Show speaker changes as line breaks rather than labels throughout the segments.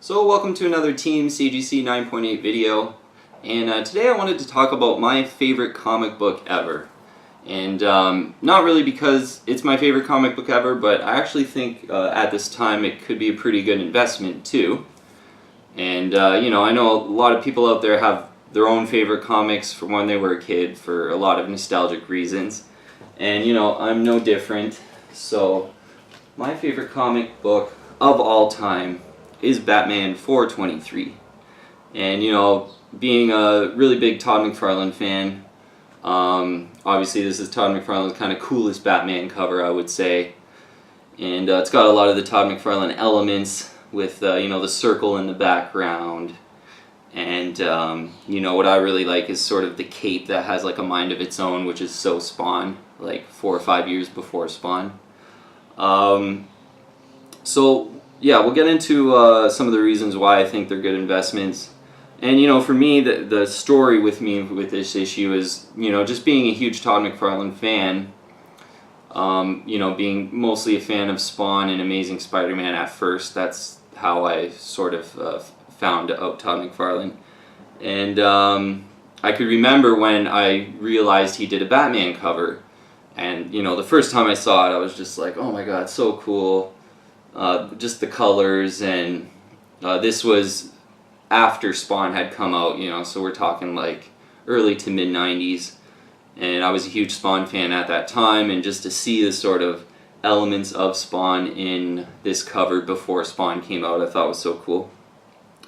So welcome to another Team CGC 9.8 video, and today I wanted to talk about my favorite comic book ever. And not really because it's my favorite comic book ever, but I actually think at this time it could be a pretty good investment too. And you know, I know a lot of people out there have their own favorite comics from when they were a kid for a lot of nostalgic reasons. And you know, I'm no different. So my favorite comic book of all time is Batman 423. And you know, being a really big Todd McFarlane fan, obviously this is Todd McFarlane's kind of coolest Batman cover, I would say. And it's got a lot of the Todd McFarlane elements with you know, the circle in the background. And you know, what I really like is sort of the cape that has like a mind of its own, which is so Spawn, like 4 or 5 years before Spawn. So yeah, we'll get into some of the reasons why I think they're good investments. And you know, for me, the story with me with this issue is, you know, just being a huge Todd McFarlane fan, you know, being mostly a fan of Spawn and Amazing Spider-Man at first. That's how I sort of found out Todd McFarlane. And I could remember when I realized he did a Batman cover. And you know, the first time I saw it, I was just like, oh my god, so cool. Just the colors, and this was after Spawn had come out, you know, so we're talking like early to mid 90s, and I was a huge Spawn fan at that time, and just to see the sort of elements of Spawn in this cover before Spawn came out, I thought was so cool.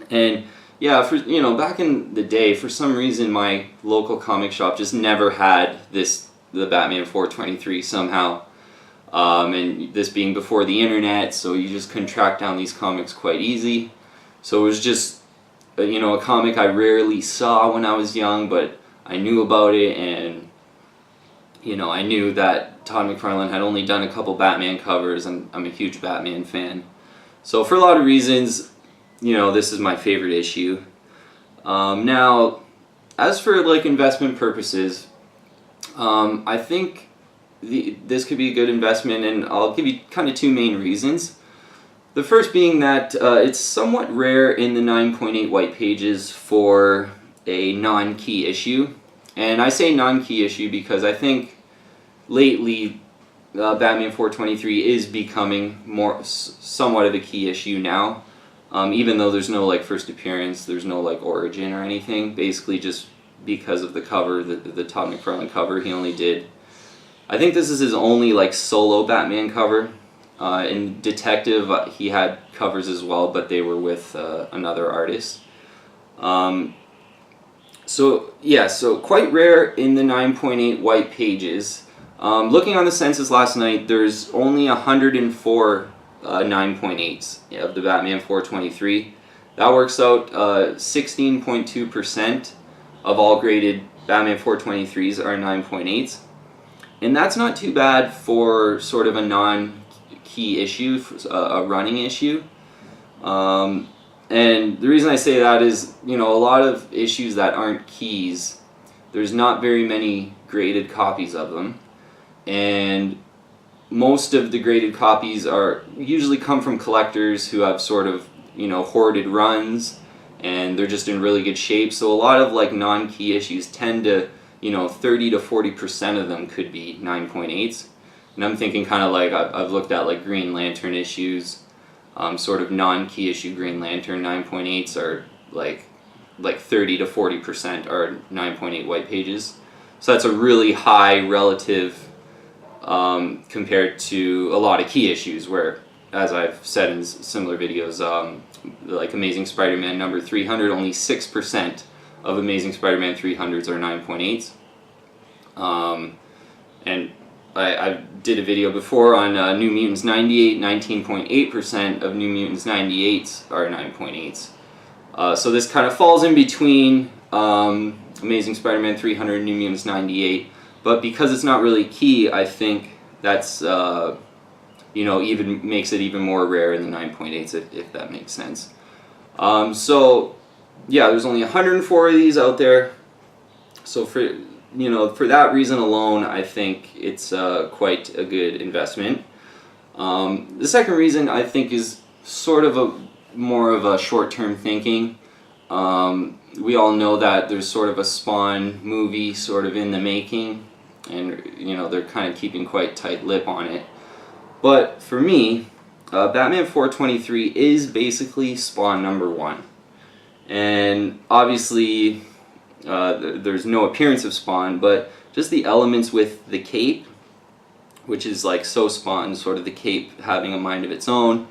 And yeah, for, you know, back in the day, for some reason my local comic shop just never had the Batman 423 somehow. And this being before the internet, so you just couldn't track down these comics quite easy. So it was just, you know, a comic I rarely saw when I was young, but I knew about it, and you know, I knew that Todd McFarlane had only done a couple Batman covers, and I'm a huge Batman fan. So for a lot of reasons, you know, this is my favorite issue. Now, as for like investment purposes, I think this could be a good investment, and I'll give you kind of two main reasons. The first being that it's somewhat rare in the 9.8 white pages for a non-key issue. And I say non-key issue because I think lately Batman 423 is becoming somewhat of a key issue now. Even though there's no like first appearance, there's no like origin or anything, basically just because of the cover, the Todd McFarlane cover he only did. I think this is his only like solo Batman cover. In Detective, he had covers as well, but they were with another artist. So yeah, so quite rare in the 9.8 white pages. Looking on the census last night, there's only 104 9.8s of the Batman 423. That works out 16.2% of all graded Batman 423s are 9.8s. And that's not too bad for sort of a non-key issue, a running issue. And the reason I say that is, you know, a lot of issues that aren't keys, there's not very many graded copies of them. And most of the graded copies usually come from collectors who have sort of, you know, hoarded runs, and they're just in really good shape. So a lot of like non-key issues tend to, you know, 30 to 40% of them could be 9.8s. And I'm thinking kind of like, I've looked at like Green Lantern issues, sort of non-key issue Green Lantern 9.8s are like 30 to 40% are 9.8 white pages. So that's a really high relative compared to a lot of key issues where, as I've said in similar videos, like Amazing Spider-Man number 300, only 6% of Amazing Spider-Man 300s are 9.8s. And I did a video before on New Mutants 98, 19.8% of New Mutants 98s are 9.8s. So this kind of falls in between Amazing Spider-Man 300 and New Mutants 98, but because it's not really key, I think that's, you know, even makes it even more rare in the 9.8s, if that makes sense. So yeah, there's only 104 of these out there, so for, you know, for that reason alone, I think it's quite a good investment. The second reason I think is sort of more of a short-term thinking. We all know that there's sort of a Spawn movie sort of in the making, and they're kind of keeping quite tight-lip on it. But for me, Batman 423 is basically Spawn #1, and obviously there's no appearance of Spawn, but just the elements with the cape, which is like so Spawn, sort of the cape having a mind of its own,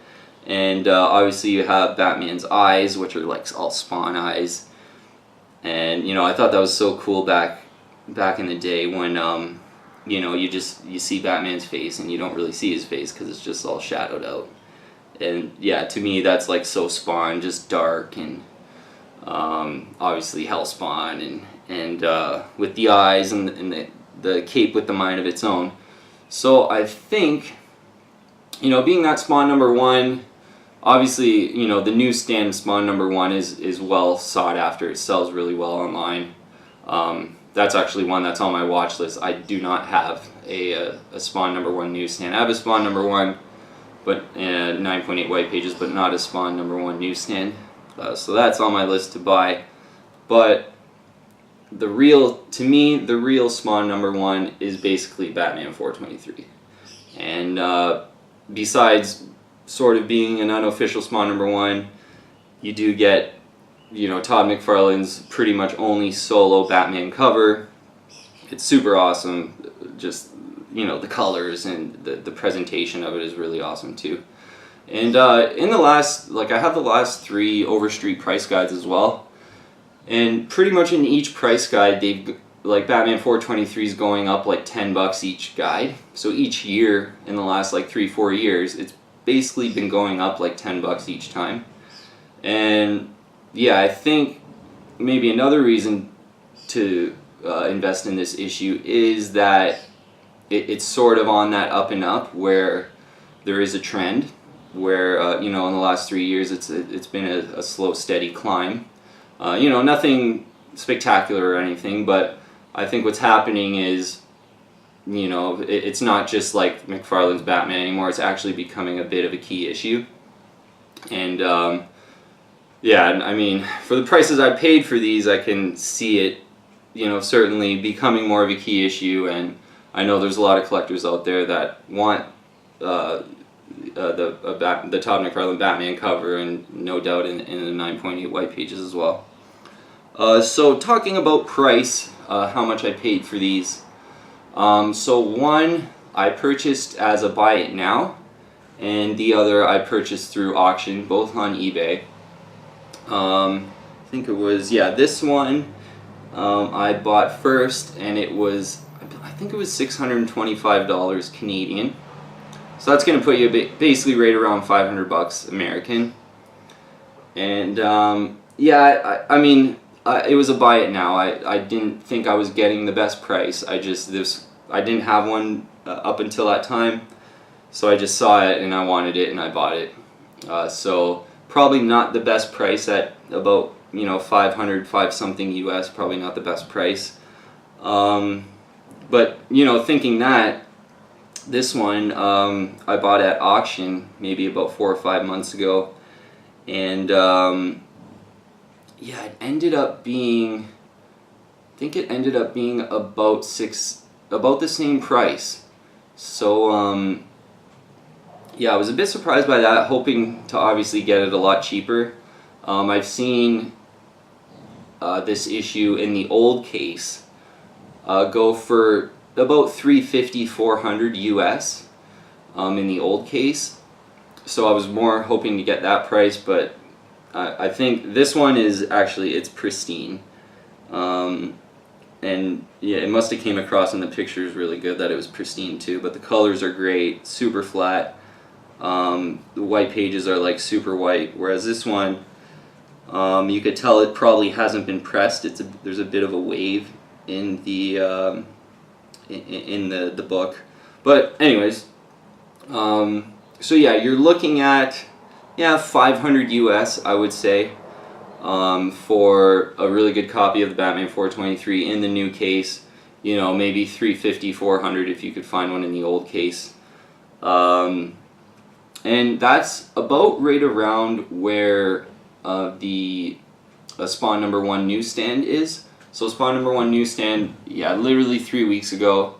and obviously you have Batman's eyes, which are like all Spawn eyes, and I thought that was so cool back in the day when you see Batman's face and you don't really see his face because it's just all shadowed out. And yeah, to me that's like so Spawn, just dark, and obviously Hellspawn, and with the eyes and the cape with the mind of its own. So I think, being that Spawn #1, obviously, the newsstand Spawn #1 is well sought after. It sells really well online. That's actually one that's on my watch list. I do not have a Spawn #1 newsstand. I have a Spawn #1, but 9.8 white pages, but not a Spawn #1 newsstand. So that's on my list to buy. But to me, the real Spawn #1 is basically Batman 423. And besides sort of being an unofficial Spawn #1, you do get Todd McFarlane's pretty much only solo Batman cover. It's super awesome. Just the colors and the presentation of it is really awesome too. And in the last, I have the last 3 Overstreet price guides as well, and pretty much in each price guide Batman 423 is going up like $10 each guide. So each year in the last 3-4 years, it's basically been going up like $10 each time. And yeah, I think maybe another reason to invest in this issue is that it's sort of on that up and up, where there is a trend where in the last 3 years it's been a slow, steady climb. Nothing spectacular or anything, but I think what's happening is it's not just like McFarlane's Batman anymore. It's actually becoming a bit of a key issue. And yeah, I mean, for the prices I paid for these, I can see it, certainly becoming more of a key issue. And I know there's a lot of collectors out there that want the Todd McFarlane Batman cover, and no doubt in the 9.8 white pages as well. So talking about price, how much I paid for these. So one I purchased as a buy it now, and the other I purchased through auction, both on eBay. I think it was, yeah, this one I bought first, and I think it was $625 Canadian. So that's going to put you basically right around $500 American. And yeah, I mean, it was a buy it now. I didn't think I was getting the best price. I didn't have one up until that time, so I just saw it and I wanted it and I bought it. So probably not the best price at about 500 something US. Probably not the best price. But thinking that, this one I bought at auction maybe about 4 or 5 months ago, and yeah, it ended up being, I think it ended up being about the same price. So yeah, I was a bit surprised by that, hoping to obviously get it a lot cheaper. I've seen this issue in the old case go for about $350-400 US in the old case. So I was more hoping to get that price, but I think this one is actually, it's pristine. And yeah, it must have came across in the pictures really good that it was pristine too, but the colors are great, super flat. The white pages are like super white, whereas this one, you could tell it probably hasn't been pressed. There's a bit of a wave in the the book. But anyways, so yeah, you're looking at, yeah, 500 US, I would say, for a really good copy of the Batman 423 in the new case. Maybe 350, 400 if you could find one in the old case. And And that's about right around where the Spawn number 1 newsstand is. So Spawn number 1 newsstand, yeah, literally 3 weeks ago,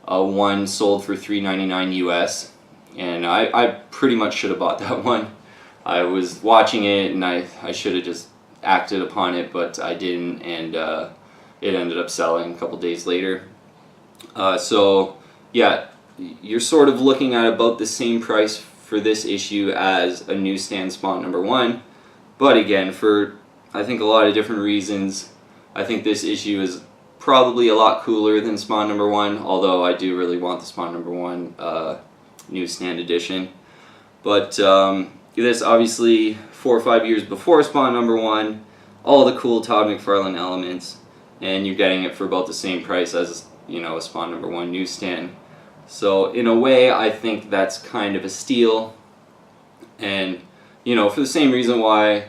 one sold for $3.99 US, and I pretty much should have bought that one. I was watching it and I should have just acted upon it, but I didn't, and it ended up selling a couple days later. So yeah, you're sort of looking at about the same price for this issue as a newsstand Spawn number 1, but again, for I think a lot of different reasons, I think this issue is probably a lot cooler than Spawn number 1, although I do really want the Spawn number 1 newsstand edition. But this obviously 4 or 5 years before Spawn number 1, all the cool Todd McFarlane elements, and you're getting it for about the same price as, you know, a Spawn number 1 newsstand. So in a way, I think that's kind of a steal, and you know, for the same reason why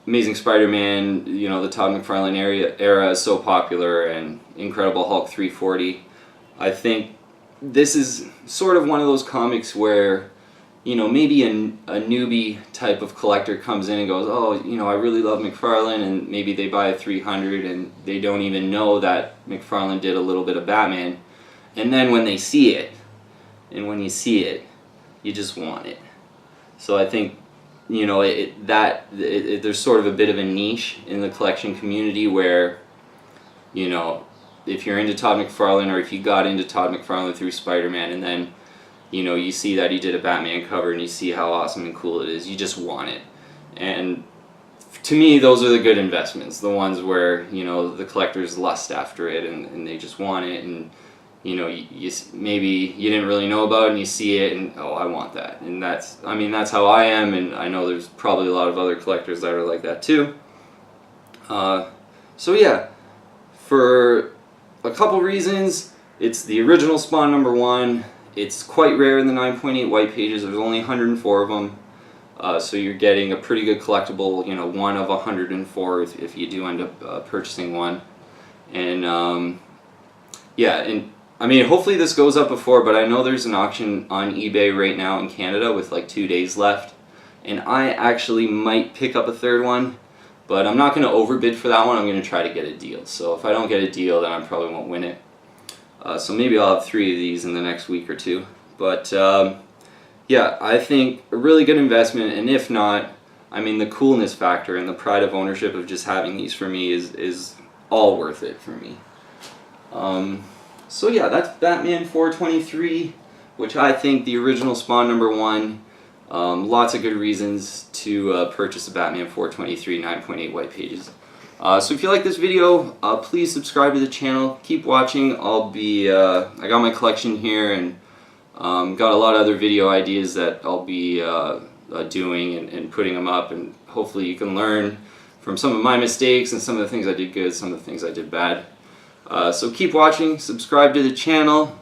Amazing Spider-Man, you know, the Todd McFarlane era is so popular, and Incredible Hulk 340. I think this is sort of one of those comics where, you know, maybe a newbie type of collector comes in and goes, oh, you know, I really love McFarlane, and maybe they buy a 300 and they don't even know that McFarlane did a little bit of Batman. And then when they see it, and when you see it, you just want it. So I think, you know, there's sort of a bit of a niche in the collection community where, you know, if you're into Todd McFarlane, or if you got into Todd McFarlane through Spider-Man, and then, you know, you see that he did a Batman cover and you see how awesome and cool it is, you just want it. And to me, those are the good investments, the ones where, you know, the collectors lust after it and they just want it, and you know, maybe you didn't really know about it and you see it and, oh, I want that. And that's, I mean, that's how I am, and I know there's probably a lot of other collectors that are like that too. So yeah, for a couple reasons, it's the original Spawn number 1. It's quite rare in the 9.8 white pages. There's only 104 of them. So you're getting a pretty good collectible, you know, one of 104 if you do end up purchasing one. And yeah, and I mean, hopefully this goes up before, but I know there's an auction on eBay right now in Canada with like 2 days left, and I actually might pick up a third one, but I'm not going to overbid for that one. I'm going to try to get a deal. So if I don't get a deal, then I probably won't win it. So maybe I'll have 3 of these in the next week or 2. But yeah, I think a really good investment, and if not, I mean, the coolness factor and the pride of ownership of just having these for me is all worth it for me. So yeah, that's Batman 423, which I think the original Spawn number 1, lots of good reasons to purchase a Batman 423 9.8 white pages. So if you like this video, please subscribe to the channel, keep watching. I'll be, I got my collection here, and got a lot of other video ideas that I'll be doing and putting them up, and hopefully you can learn from some of my mistakes and some of the things I did good, some of the things I did bad. So keep watching, subscribe to the channel,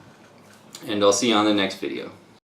and I'll see you on the next video.